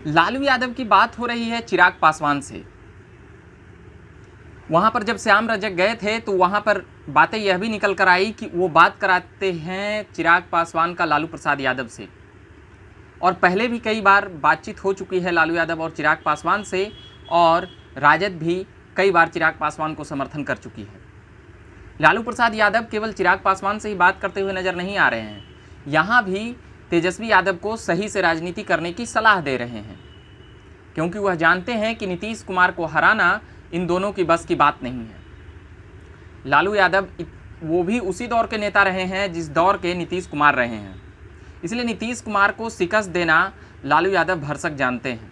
लालू यादव की बात हो रही है चिराग पासवान से। वहां पर जब श्याम रजक गए थे तो वहां पर बातें यह भी निकल कर आई कि वो बात कराते हैं चिराग पासवान का लालू प्रसाद यादव से, और पहले भी कई बार बातचीत हो चुकी है लालू यादव और चिराग पासवान से, और राजद भी कई बार चिराग पासवान को समर्थन कर चुकी है। लालू प्रसाद यादव केवल चिराग पासवान से ही बात करते हुए नजर नहीं आ रहे हैं, यहाँ भी तेजस्वी यादव को सही से राजनीति करने की सलाह दे रहे हैं, क्योंकि वह जानते हैं कि नीतीश कुमार को हराना इन दोनों की बस की बात नहीं है। लालू यादव वो भी उसी दौर के नेता रहे हैं जिस दौर के नीतीश कुमार रहे हैं, इसलिए नीतीश कुमार को शिकस्त देना लालू यादव भरसक जानते हैं,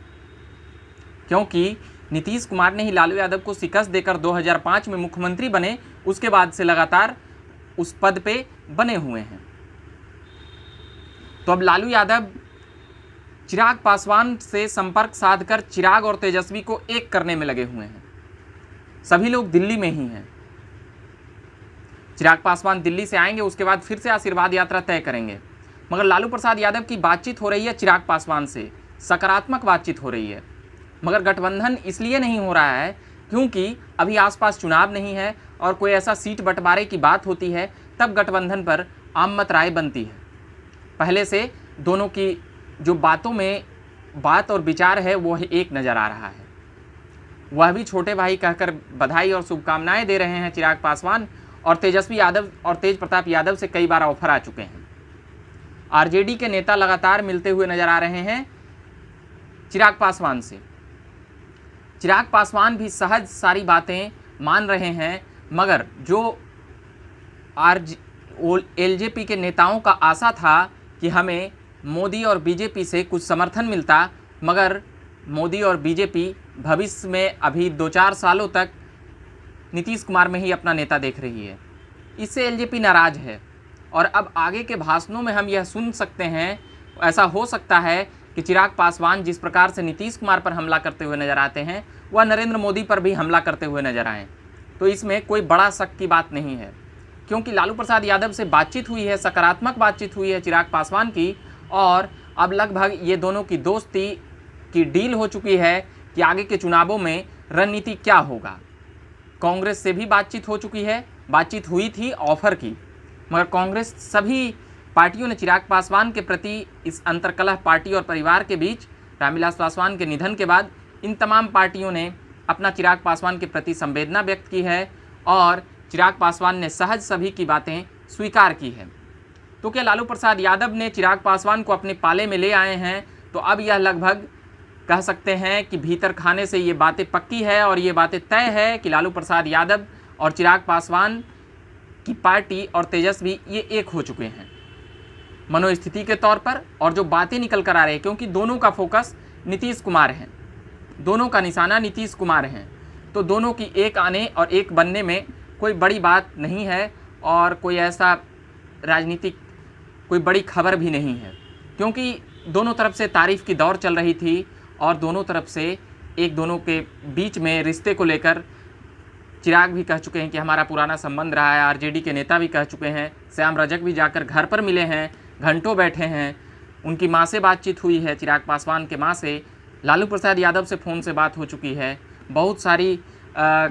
क्योंकि नीतीश कुमार ने ही लालू यादव को शिकस्त देकर 2005 में मुख्यमंत्री बने, उसके बाद से लगातार उस पद पे बने हुए हैं। तो अब लालू यादव चिराग पासवान से संपर्क साधकर चिराग और तेजस्वी को एक करने में लगे हुए हैं। सभी लोग दिल्ली में ही हैं। चिराग पासवान दिल्ली से आएंगे, उसके बाद फिर से आशीर्वाद यात्रा तय करेंगे, मगर लालू प्रसाद यादव की बातचीत हो रही है चिराग पासवान से, सकारात्मक बातचीत हो रही है। मगर गठबंधन इसलिए नहीं हो रहा है क्योंकि अभी आसपास चुनाव नहीं है, और कोई ऐसा सीट बंटवारे की बात होती है तब गठबंधन पर आममत राय बनती है। पहले से दोनों की जो बातों में बात और विचार है वो एक नज़र आ रहा है। वह भी छोटे भाई कहकर बधाई और शुभकामनाएं दे रहे हैं चिराग पासवान, और तेजस्वी यादव और तेज प्रताप यादव से कई बार ऑफर आ चुके हैं। आरजेडी के नेता लगातार मिलते हुए नजर आ रहे हैं चिराग पासवान से। चिराग पासवान भी सहज सारी बातें मान रहे हैं, मगर जो एलजेपी के नेताओं का आशा था कि हमें मोदी और बीजेपी से कुछ समर्थन मिलता, मगर मोदी और बीजेपी भविष्य में अभी 2-4 सालों तक नीतीश कुमार में ही अपना नेता देख रही है। इससे एलजेपी नाराज है, और अब आगे के भाषणों में हम यह सुन सकते हैं, ऐसा हो सकता है कि चिराग पासवान जिस प्रकार से नीतीश कुमार पर हमला करते हुए नजर आते हैं वह नरेंद्र मोदी पर भी हमला करते हुए नजर आएँ। तो इसमें कोई बड़ा शक की बात नहीं है, क्योंकि लालू प्रसाद यादव से बातचीत हुई है, सकारात्मक बातचीत हुई है चिराग पासवान की, और अब लगभग ये दोनों की दोस्ती की डील हो चुकी है कि आगे के चुनावों में रणनीति क्या होगा। कांग्रेस से भी बातचीत हो चुकी है, बातचीत हुई थी ऑफर की, मगर कांग्रेस सभी पार्टियों ने चिराग पासवान के प्रति इस अंतर्कलह पार्टी और परिवार के बीच रामविलास पासवान के निधन के बाद इन तमाम पार्टियों ने अपना चिराग पासवान के प्रति संवेदना व्यक्त की है, और चिराग पासवान ने सहज सभी की बातें स्वीकार की है। तो क्या लालू प्रसाद यादव ने चिराग पासवान को अपने पाले में ले आए हैं? तो अब यह लगभग कह सकते हैं कि भीतर खाने से ये बातें पक्की है, और ये बातें तय है कि लालू प्रसाद यादव और चिराग पासवान की पार्टी और तेजस्वी ये एक हो चुके हैं मनोस्थिति के तौर पर, और जो बातें निकल कर आ रही है, क्योंकि दोनों का फोकस नीतीश कुमार है, दोनों का निशाना नीतीश कुमार है, तो दोनों की एक आने और एक बनने में कोई बड़ी बात नहीं है, और कोई ऐसा राजनीतिक कोई बड़ी खबर भी नहीं है, क्योंकि दोनों तरफ से तारीफ़ की दौर चल रही थी, और दोनों तरफ से एक दोनों के बीच में रिश्ते को लेकर चिराग भी कह चुके हैं कि हमारा पुराना संबंध रहा है, आरजेडी के नेता भी कह चुके हैं, श्याम रजक भी जाकर घर पर मिले हैं, घंटों बैठे हैं, उनकी माँ से बातचीत हुई है, चिराग पासवान के माँ से, लालू प्रसाद यादव से फ़ोन से बात हो चुकी है। बहुत सारी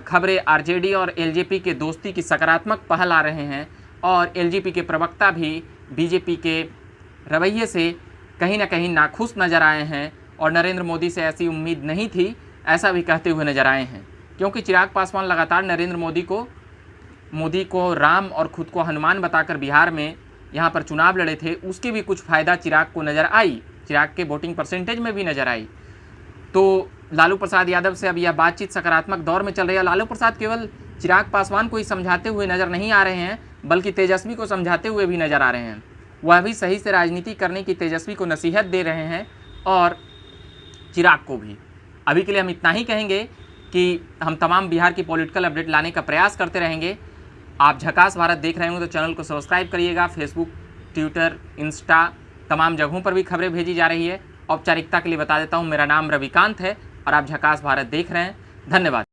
खबरें आरजेडी और एलजेपी के दोस्ती की सकारात्मक पहल आ रहे हैं, और एलजेपी के प्रवक्ता भी बीजेपी के रवैये से कहीं ना कहीं नाखुश नज़र आए हैं, और नरेंद्र मोदी से ऐसी उम्मीद नहीं थी, ऐसा भी कहते हुए नजर आए हैं, क्योंकि चिराग पासवान लगातार नरेंद्र मोदी को राम और खुद को हनुमान बताकर बिहार में यहाँ पर चुनाव लड़े थे, उसकी भी कुछ फ़ायदा चिराग को नज़र आई, चिराग के वोटिंग परसेंटेज में भी नज़र आई। तो लालू प्रसाद यादव से अब यह बातचीत सकारात्मक दौर में चल रही है। लालू प्रसाद केवल चिराग पासवान को ही समझाते हुए नज़र नहीं आ रहे हैं, बल्कि तेजस्वी को समझाते हुए भी नज़र आ रहे हैं। वह भी सही से राजनीति करने की तेजस्वी को नसीहत दे रहे हैं, और चिराग को भी। अभी के लिए हम इतना ही कहेंगे कि हम तमाम बिहार की पॉलिटिकल अपडेट लाने का प्रयास करते रहेंगे। आप झकास भारत देख रहे हो तो चैनल को सब्सक्राइब करिएगा। फेसबुक, ट्विटर, इंस्टा तमाम जगहों पर भी खबरें भेजी जा रही है। औपचारिकता के लिए बता देता हूँ, मेरा नाम रविकांत है और आप झकास भारत देख रहे हैं। धन्यवाद।